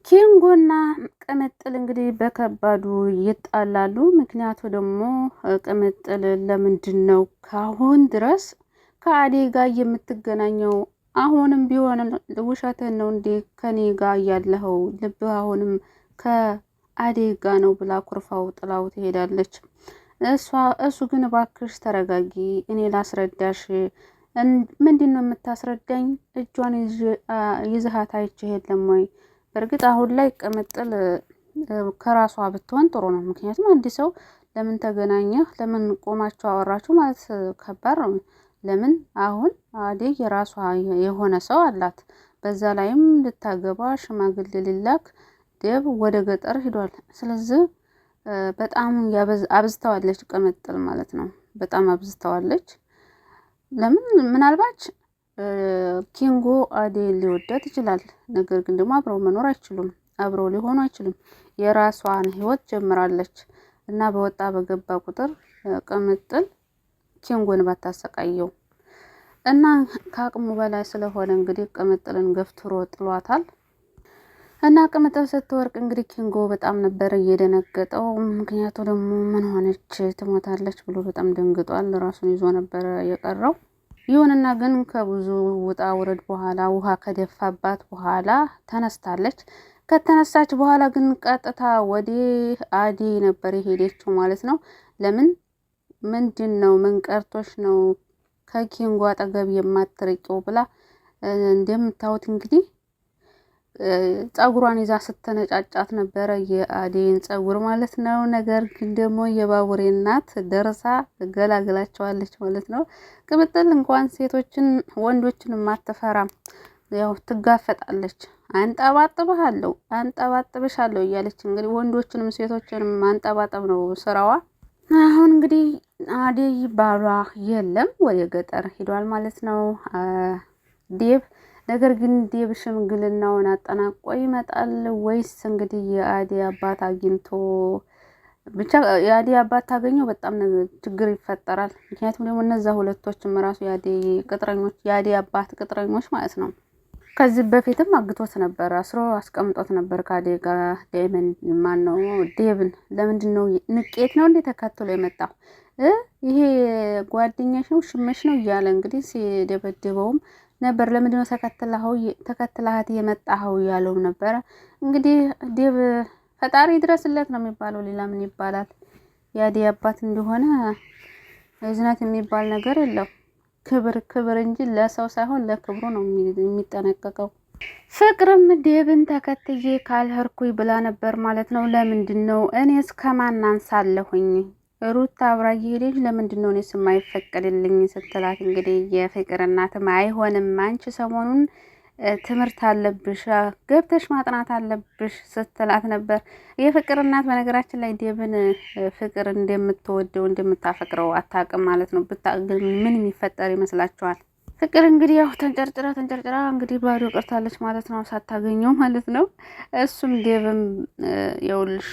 ኪንጎና ቅምጥል እንግዲህ በከባዱ ይጣላሉ። ምክንያቱ ደግሞ ቅምጥል ለምንድን ነው ካሁን ድረስ ከአደይ ጋር የምትገናኘው? አሁንም ቢሆን ውሸትህን ነው እንዴ ከኔ ጋር ያለኸው? ልብህ አሁንም ከአደይ ጋር ነው ብላ ኩርፋው ጥላው ትሄዳለች። እሱ ግን እባክሽ ተረጋጊ፣ እኔ ላስረዳሽ። ምንድን ነው የምታስረዳኝ? እጇን ይዘሃት አይቼ የለም ወይ? በእርግጥ አሁን ላይ ቅምጥል ከራሷ ብትሆን ጥሩ ነው። ምክንያቱም አንድ ሰው ለምን ተገናኘህ፣ ለምን ቆማችሁ አወራችሁ ማለት ከባድ ነው። ለምን አሁን አደይ የራሷ የሆነ ሰው አላት። በዛ ላይም ልታገባ ሽማግሌ ሊላክ ዴብ ወደ ገጠር ሂዷል። ስለዚህ በጣም አብዝተዋለች ቅምጥል ማለት ነው። በጣም አብዝተዋለች። ለምን ምናልባት ኪንጎ አደይን ሊወዳት ይችላል። ነገር ግን ደግሞ አብረው መኖር አይችሉም። አብረው ሊሆኑ አይችሉም። የራሷን ህይወት ጀምራለች እና በወጣ በገባ ቁጥር ቅምጥል ኪንጎን ባታሰቃየው እና ከአቅሙ በላይ ስለሆነ እንግዲህ ቅምጥልን ገፍትሮ ጥሏታል። እና ቅምጥል ስትወርቅ እንግዲህ ኪንጎ በጣም ነበር እየደነገጠው። ምክንያቱ ደግሞ ምን ሆነች ትሞታለች ብሎ በጣም ደንግጧል። ራሱን ይዞ ነበር የቀረው። ይሁንና ግን ከብዙ ውጣ ውረድ በኋላ ውሃ ከደፋባት በኋላ ተነስታለች። ከተነሳች በኋላ ግን ቀጥታ ወደ አደይ ነበር የሄደችው ማለት ነው። ለምን ምንድን ነው ምን ቀርቶሽ ነው ከኪንጎ አጠገብ የማትርቂው ብላ እንደምታዩት እንግዲህ ጸጉሯን ይዛ ስትነጫጫት ነበረ፣ የአደይን ጸጉር ማለት ነው። ነገር ግን ደግሞ የባቡሬ እናት ደርሳ ገላግላቸዋለች ማለት ነው። ቅምጥል እንኳን ሴቶችን ወንዶችን አትፈራም፣ ያው ትጋፈጣለች። አንጠባጥብሃለሁ አንጠባጥብሻለሁ እያለች እንግዲህ ወንዶችንም ሴቶችንም ማንጠባጠብ ነው ስራዋ። አሁን እንግዲህ አደይ ባሏ የለም ወደ ገጠር ሂዷል ማለት ነው ዴብ። ነገር ግን ዴብ ሽምግልናውን አጠናቆ ይመጣል ወይስ እንግዲህ የአደይ አባት አግኝቶ ብቻ የአደይ አባት ታገኘው በጣም ችግር ይፈጠራል። ምክንያቱም ደግሞ እነዛ ሁለቶችም ራሱ የአደይ ቅጥረኞች የአደይ አባት ቅጥረኞች ማለት ነው። ከዚህ በፊትም አግቶት ነበር፣ አስሮ አስቀምጦት ነበር ከአደይ ጋር ማን ነው ዴብን። ለምንድን ነው ንቄት ነው እንዴ ተከትሎ የመጣው? ይሄ ጓደኛሽ ነው ሽመሽ ነው እያለ እንግዲህ ሲደበድበውም ነበር። ለምንድነው ተከትለሃት የመጣኸው ያለው ነበረ። እንግዲህ ዴብ ፈጣሪ ድረስለት ነው የሚባለው፣ ሌላ ምን ይባላል? የአደይ አባት እንደሆነ እዝነት የሚባል ነገር የለው። ክብር እንጂ ለሰው ሳይሆን ለክብሩ ነው የሚጠነቀቀው። ፍቅርም ዴብን ተከትዬ ካልሄድኩኝ ብላ ነበር ማለት ነው። ለምንድን ነው እኔስ ከማን አንሳለሁኝ? ሩት አብራ እየሄደች ለምንድን ነው እኔስ የማይፈቀድልኝ ስትላት እንግዲህ የፍቅር እናትም አይሆንም አንቺ ሰሞኑን ትምህርት አለብሽ ገብተሽ ማጥናት አለብሽ ስትላት ነበር። የፍቅር እናት በነገራችን ላይ ዴብን ፍቅር እንደምትወደው እንደምታፈቅረው አታውቅም ማለት ነው። ብታውቅ ምን የሚፈጠር ይመስላችኋል? ፍቅር እንግዲህ ያው ተንጨርጭራ እንግዲህ ባዶ ቀርታለች ማለት ነው፣ ሳታገኘው ማለት ነው። እሱም ዴብም የውልሽ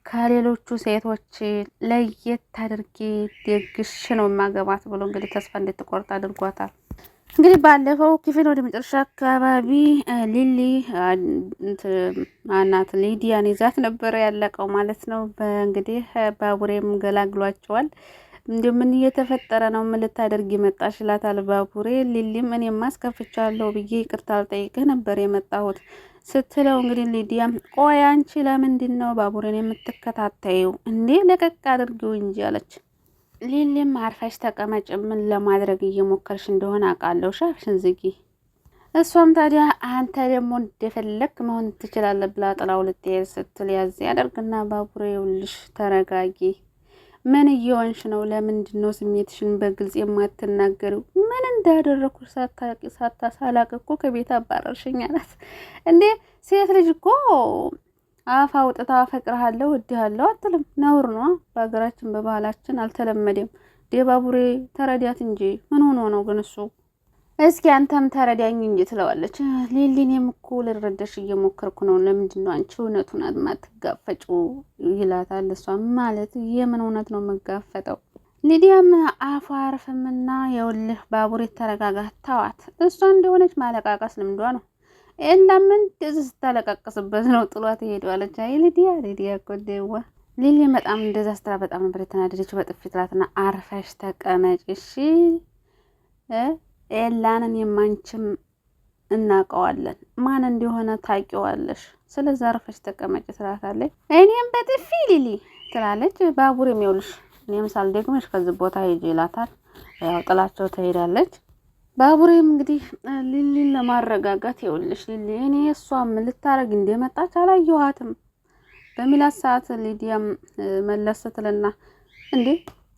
ከሌሎቹ ሴቶች ለየት አድርጌ ደግሽ ነው የማገባት ብሎ እንግዲህ ተስፋ እንድትቆርጥ አድርጓታል። እንግዲህ ባለፈው ክፍል ወደ መጨረሻ አካባቢ ሊሊ አናት ሊዲያን ይዛት ነበረ ያለቀው ማለት ነው። በእንግዲህ ባቡሬም ገላግሏቸዋል። እንዲሁ ምን እየተፈጠረ ነው? ምን ልታደርጊ መጣሽ? ይላታል ባቡሬ። ሊሊም እኔማ አስከፍቻለሁ ብዬ ይቅርታ አልጠይቅህ ነበር የመጣሁት ስትለው እንግዲህ ሊዲያም ቆይ አንቺ ለምንድን ነው ባቡሬን የምትከታተይው እንዴ? ለቀቅ አድርጊው እንጂ አለች። ሊሊም አርፈሽ ተቀመጭ፣ ምን ለማድረግ እየሞከርሽ እንደሆነ አውቃለሁ፣ ሻፍሽን ዝጊ። እሷም ታዲያ አንተ ደግሞ እንደፈለክ መሆን ትችላለህ ብላ ጥላው ልትሄድ ስትል ያዝ ያደርግና ባቡሬ ይኸውልሽ ተረጋጊ፣ ምን እየሆንሽ ነው? ለምንድን ነው ስሜትሽን በግልጽ የማትናገሪው? ምን እንዳደረኩሽ ሳላቅ እኮ ከቤት አባረርሽኝ አላት። እንዴ ሴት ልጅ እኮ አፍ አውጥታ አፈቅርሃለሁ እወድሃለሁ አትልም። ነውር ነው፣ በሀገራችን በባህላችን አልተለመደም። ባቡሬ ተረዳት እንጂ ምን ሆኖ ነው ግን እሱ? እስኪ አንተም ተረዳኝ እንጂ ትለዋለች። ሊሊኔም እኮ ልረዳሽ እየሞከርኩ ነው፣ ለምንድን ነው አንቺ እውነቱን የማትጋፈጪው? ይላታል። እሷም ማለት የምን እውነት ነው የምጋፈጠው? ሊዲያም አፏ አርፍምና የውልህ ባቡሬ ተረጋጋ፣ ተዋት። እሷ እንደሆነች ማለቃቀስ ልምዷ ነው። ለምን እንደዚህ ስታለቃቀስበት ነው ጥሏት ሄዷለች። አይ ሊዲያ እኮ ደዋ ሊሊ በጣም እንደዛ ስትላ በጣም ነበር የተናደደችው። በጥፊ ጥላትና አርፈሽ ተቀመጭ እሺ ኤላንን የማንችም እናውቀዋለን ማን እንደሆነ ታውቂዋለሽ። ስለዚህ አርፈሽ ተቀመጭ ትላታለች። እኔም በጥፊ ሊሊ ትላለች። ባቡር የሚውልሽ እኔም ሳልደግምሽ ከዚህ ቦታ ሂጂ ይላታል። ያው ጥላቸው ትሄዳለች። ባቡሬም እንግዲህ ሊሊን ለማረጋጋት ይውልሽ ሊሊ እኔ እሷም ልታረግ እንደመጣች አላየኋትም በሚላት ሰዓት ሊዲያም መለስ ስትልና እንዴ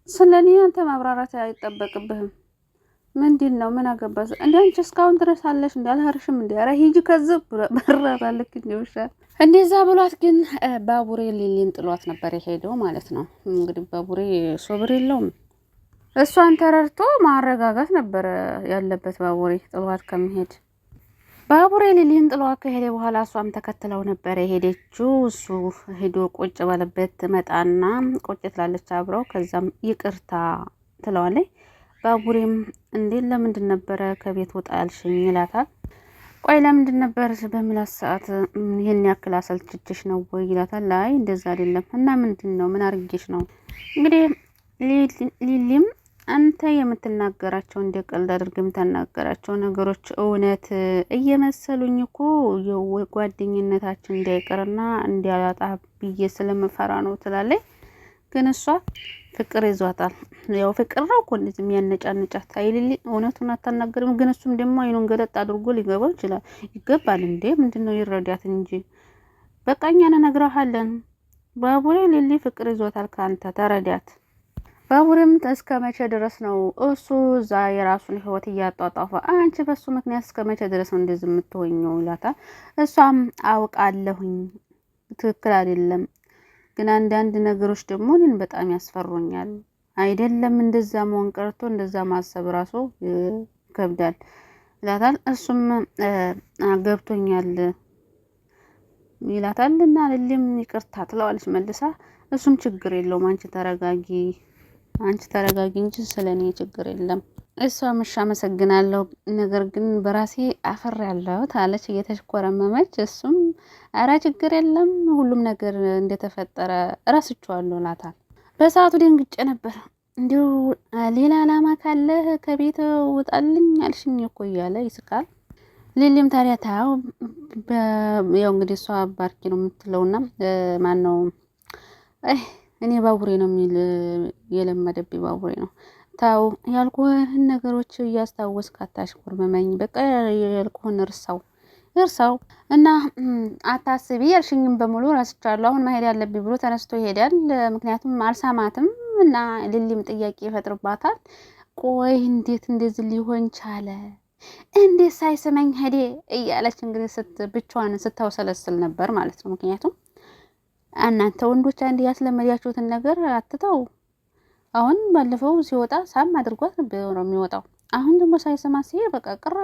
ስለኔ አንተ ማብራራት አይጠበቅብህም ምንድን ነው ምን አገባሽ እንዴ አንቺ እስካሁን ድረስ አለሽ እንዳልሀርሽም እንዴ ኧረ ሂጂ ከዚህ በራራልክ እንደውሻ እንደዛ ብሏት ግን ባቡሬ ሊሊን ጥሏት ነበር የሄደው ማለት ነው። እንግዲህ ባቡሬ ሶብር የለውም እሷን ተረድቶ ማረጋጋት ነበር ያለበት። ባቡሬ ጥሏት ከመሄድ ባቡሬ ሊሊን ጥሏት ከሄደ በኋላ እሷም ተከትለው ነበር የሄደችው። እሱ ሄዶ ቁጭ ባለበት መጣና ቁጭ ትላለች አብረው። ከዛም ይቅርታ ትለዋለች። ባቡሬም እንዴ ለምንድን ነበረ ከቤት ወጣ ያልሽኝ ይላታል። ቆይ ለምንድን ነበር በሚላት ሰዓት ይሄን ያክል አሰልችችሽ ነው ወይ ይላታል። ላይ እንደዛ አይደለም እና ምንድን ነው ምን አርግሽ ነው እንግዲህ ሊሊም አንተ የምትናገራቸው እንደ ቀልድ አድርገህ የምትናገራቸው ነገሮች እውነት እየመሰሉኝ እኮ ጓደኝነታችን እንዳይቀርና እንዲያላጣ ብዬ ስለምፈራ ነው ትላለች። ግን እሷ ፍቅር ይዟታል። ያው ፍቅር ነው እኮ እንደዚህ የሚያነጫንጫት አይልሊ እውነቱን አታናገርም። ግን እሱም ደግሞ አይኑን ገለጥ አድርጎ ሊገባው ይችላል። ይገባል እንዴ ምንድነው ይረዳት እንጂ በቃ እኛ ነግረሃለን። ባቡሬ ሊሊ ፍቅር ይዟታል ካንተ ተረዳት። ባቡሬም እስከ መቼ ድረስ ነው እሱ እዛ የራሱን ህይወት እያጧጧፈ አንቺ በሱ ምክንያት እስከ መቼ ድረስ ነው እንደዚህ የምትሆኚው ይላታል። እሷም አውቃለሁኝ ትክክል አይደለም ግን አንዳንድ ነገሮች ደግሞ እኔን በጣም ያስፈሩኛል። አይደለም እንደዛ መሆን ቀርቶ እንደዛ ማሰብ ራሱ ይከብዳል ይላታል። እሱም ገብቶኛል ይላታል እና ሊሊም ይቅርታ ትለዋለች መልሳ። እሱም ችግር የለውም አንቺ ተረጋጊ እንጂ ስለኔ ችግር የለም። እሷም እሺ አመሰግናለሁ ነገር ግን በራሴ አፈር ያለው ታለች እየተሽኮረመመች። እሱም አረ ችግር የለም ሁሉም ነገር እንደተፈጠረ እረስቸዋለሁ ይላታል። በሰዓቱ ደንግጬ ነበር እንዲሁ ሌላ አላማ ካለ ከቤት ውጣልኝ አልሽኝ እኮ እያለ ይስቃል። ሊሊም ታዲያ ታው ያው እንግዲህ እሷ ባርኪ ነው የምትለውና ማን ነው እኔ ባቡሬ ነው የሚል የለመደብኝ ባቡሬ ነው። ታው ያልኩህን ነገሮች እያስታወስክ አታሽኮርመመኝ። በቃ ያልኩህን እርሳው እና አታስቢ ያልሽኝም በሙሉ ረስቻለሁ። አሁን መሄድ ያለብኝ ብሎ ተነስቶ ይሄዳል። ምክንያቱም አልሰማትም እና ሊሊም ጥያቄ ይፈጥርባታል። ቆይ እንዴት እንደዚህ ሊሆን ቻለ? እንዴት ሳይስመኝ ሄዴ እያለች እንግዲህ ብቻዋን ስታውሰለስል ነበር ማለት ነው። ምክንያቱም እናንተ ወንዶች አንድ ያስለመዳችሁትን ነገር አትተው። አሁን ባለፈው ሲወጣ ሳም አድርጓት ነበር የሚወጣው። አሁን ደግሞ ሳይሰማ ሲሄድ በቃ ቅር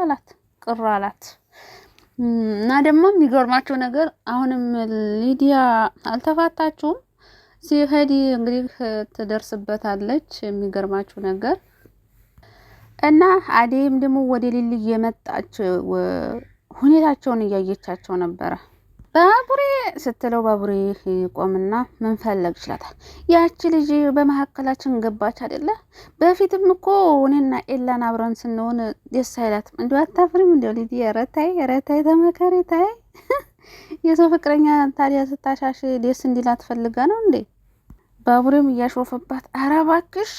አላት እና ደግሞ የሚገርማቸው ነገር አሁንም ሊዲያ አልተፋታችሁም። ሲሄድ እንግዲህ ትደርስበታለች። የሚገርማችሁ ነገር እና አዴም ደግሞ ወደ ሊሊ የመጣች ሁኔታቸውን እያየቻቸው ነበረ። ባቡሬ ስትለው ባቡሬ ቆምና ምን ፈለግ ይችላታል። ያቺ ልጅ በመካከላችን ገባች አይደለ? በፊትም እኮ እኔና ኤላን አብረን ስንሆን ደስ አይላትም። እንዲሁ አታፍሪም? እንዲሁ ልጅ ረታይ ተመከሪ ታይ። የሰው ፍቅረኛ ታዲያ ስታሻሽ ደስ እንዲላት ፈልጋ ነው እንዴ? ባቡሬም እያሾፈባት ኧረ እባክሽ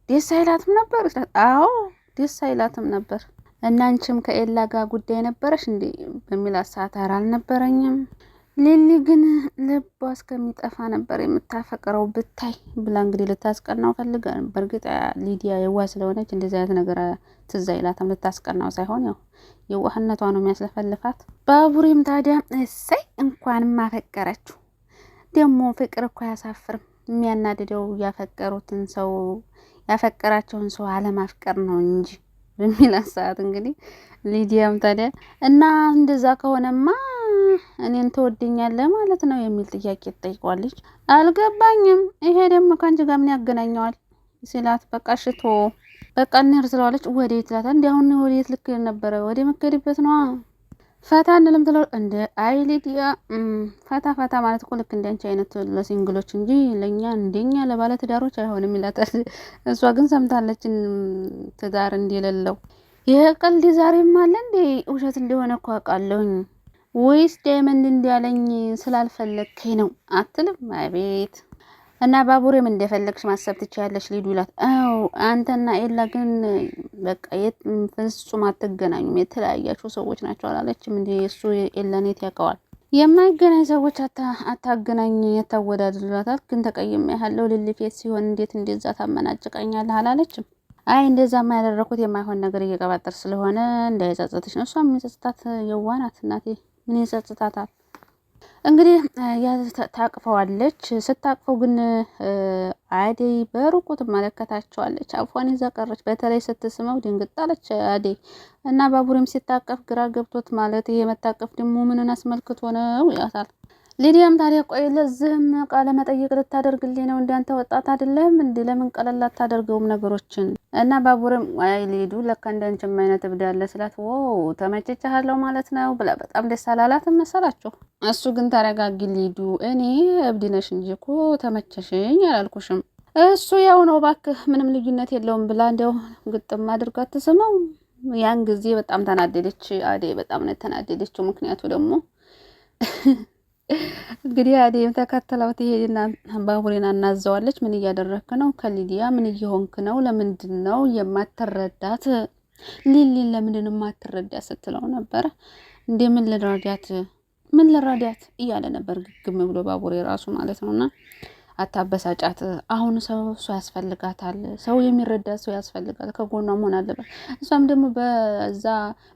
ደስ አይላትም ነበር? አዎ ደስ አይላትም ነበር። እናንቺም ከኤላ ጋር ጉዳይ ነበረሽ እንዴ በሚላት ሰዓት ኧረ አልነበረኝም። ሊሊ ግን ልቧ እስከሚጠፋ ነበር የምታፈቅረው ብታይ ብላ እንግዲህ ልታስቀናው ፈልጋ። በእርግጥ ሊዲያ የዋህ ስለሆነች እንደዚህ አይነት ነገር ትዝ አይላትም። ልታስቀናው ሳይሆን ያው የዋህነቷ ነው የሚያስለፈልፋት። ባቡሬም ታዲያ እሰይ እንኳንም አፈቀረችው። ደግሞ ፍቅር እኮ አያሳፍርም። የሚያናድደው ያፈቀራቸውን ሰው አለማፍቀር ነው እንጂ በሚላት ሰዓት እንግዲህ ሊዲያም ታዲያ እና እንደዛ ከሆነማ እኔን ትወደኛለህ ማለት ነው የሚል ጥያቄ ትጠይቋለች። አልገባኝም፣ ይሄ ደግሞ ከአንቺ ጋር ምን ያገናኘዋል ሲላት በቃ ሽቶ በቃ እንሂድ ትለዋለች። ወዴት ትላታለች። እንዲህ አሁን ወዴት ልክ ነበረ? ወደ መከድበት ነዋ። ፈታ እንልም ትለው እንደ አይ ሊዲያ ፈታ ፈታ ማለት እኮ ልክ እንዳንቺ አይነት ለሲንግሎች እንጂ ለኛ እንደኛ ለባለ ትዳሮች አይሆንም ይላታል። እሷ ግን ሰምታለች ትዳር እንደሌለው። ይሄ ቀልድ ዛሬም አለ እንዴ? ውሸት እንደሆነ እኮ አውቃለሁኝ። ወይስ ዳይመንድ እንዲያለኝ ስላልፈለግከኝ ነው አትልም? አቤት እና ባቡሬም እንደፈለግሽ ማሰብ ትችያለሽ ሊዱ ይላት። አዎ አንተና ኤላ ግን በቃ ፍጹም አትገናኙም፣ የተለያያችሁ ሰዎች ናቸው አላለችም እንዴ? እሱ ኤላን የት ያውቀዋል? የማይገናኝ ሰዎች አታገናኝ የታወዳድላታል። ግን ተቀይሜ ያለው ልልፌት ሲሆን እንዴት እንደዛ ታመናጭቀኛለህ አላለችም? አይ እንደዛማ ያደረኩት የማይሆን ነገር እየቀባጠር ስለሆነ እንዳይጸጽትሽ ነው። እሷም የጸጽታት የዋናት እናቴ ምን ይጸጽታታል? እንግዲህ ታቅፈዋለች። ስታቅፈው ግን አደይ በሩቁ ትመለከታቸዋለች። አፏን ይዛ ቀረች። በተለይ ስትስመው ድንግጥ አለች አደይ እና ባቡሬም ሲታቀፍ ግራ ገብቶት ማለት ይሄ መታቀፍ ደግሞ ምንን አስመልክቶ ነው ይላታል። ሊዲያም ታዲያ ቆይ ለዚህም ቃለ መጠይቅ ልታደርግልኝ ነው? እንዳንተ ወጣት አይደለም እንዴ? ለምን ቀለል አታደርገውም ነገሮችን? እና ባቡርም አይ ሊዱ ለካ እንዳንቺም አይነት እብድ ያለ ስላት ዋው ተመችቻለሁ ማለት ነው ብላ በጣም ደስ አላላትም መሰላችሁ። እሱ ግን ተረጋጊ ሊዱ፣ እኔ እብድ ነሽ እንጂ እኮ ተመቸሽኝ አላልኩሽም። እሱ ያው ነው ባክህ ምንም ልዩነት የለውም ብላ እንደው ግጥም አድርጋ ትስመው። ያን ጊዜ በጣም ተናደደች አደይ፣ በጣም ነው ተናደደችው። ምክንያቱ ደግሞ እንግዲህ አደይም ተከተለው ትሄድና ባቡሬን እናዘዋለች። ምን እያደረክ ነው? ከሊዲያ ምን እየሆንክ ነው? ለምንድን ነው የማትረዳት? ሊሊን ለምንድን ነው የማትረዳት ስትለው ነበረ። እንዴ ምን ልረዳት እያለ ነበር ግግም ብሎ ባቡሬ ራሱ ማለት ነውና አታበሳጫት። አሁን ሰው ያስፈልጋታል። ሰው የሚረዳት ሰው ያስፈልጋል። ከጎኗ መሆን አለበት። እሷም ደግሞ በዛ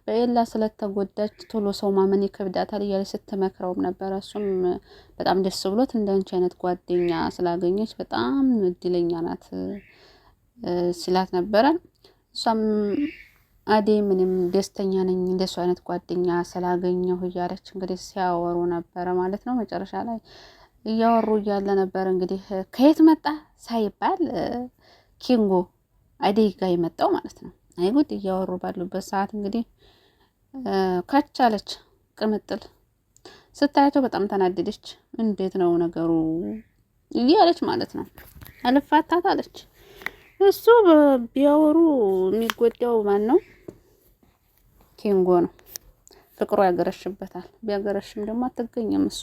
በኤላ ስለተጎዳች ቶሎ ሰው ማመን ይከብዳታል እያለች ስትመክረውም ነበረ። እሱም በጣም ደስ ብሎት እንዳንቺ አይነት ጓደኛ ስላገኘች በጣም እድለኛ ናት ሲላት ነበረ። እሷም አዴ ምንም ደስተኛ ነኝ እንደሱ አይነት ጓደኛ ስላገኘሁ እያለች እንግዲህ ሲያወሩ ነበረ ማለት ነው። መጨረሻ ላይ እያወሩ እያለ ነበር እንግዲህ ከየት መጣ ሳይባል ኪንጎ አደይ ጋ የመጣው ማለት ነው። አይጉድ! እያወሩ ባሉበት ሰዓት እንግዲህ ካቻለች ቅምጥል ስታያቸው በጣም ተናደደች። እንዴት ነው ነገሩ እያለች ማለት ነው። አልፋታት አለች። እሱ ቢያወሩ የሚጎዳው ማን ነው? ኪንጎ ነው። ፍቅሩ ያገረሽበታል። ቢያገረሽም ደግሞ አትገኝም እሷ።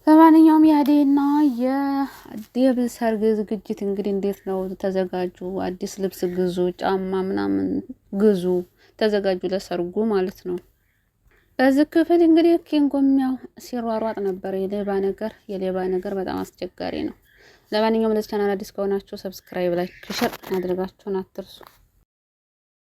ለማንኛውም የአደይና የዴብ ሰርግ ዝግጅት እንግዲህ እንዴት ነው? ተዘጋጁ፣ አዲስ ልብስ ግዙ፣ ጫማ ምናምን ግዙ፣ ተዘጋጁ ለሰርጉ ማለት ነው። በዚህ ክፍል እንግዲህ ኪንጎም ያው ሲሯሯጥ ነበር። የሌባ ነገር በጣም አስቸጋሪ ነው። ለማንኛውም ለዚህ ቻናል አዲስ ከሆናችሁ ሰብስክራይብ፣ ላይክ፣ ሼር አድርጋችሁን አትርሱ።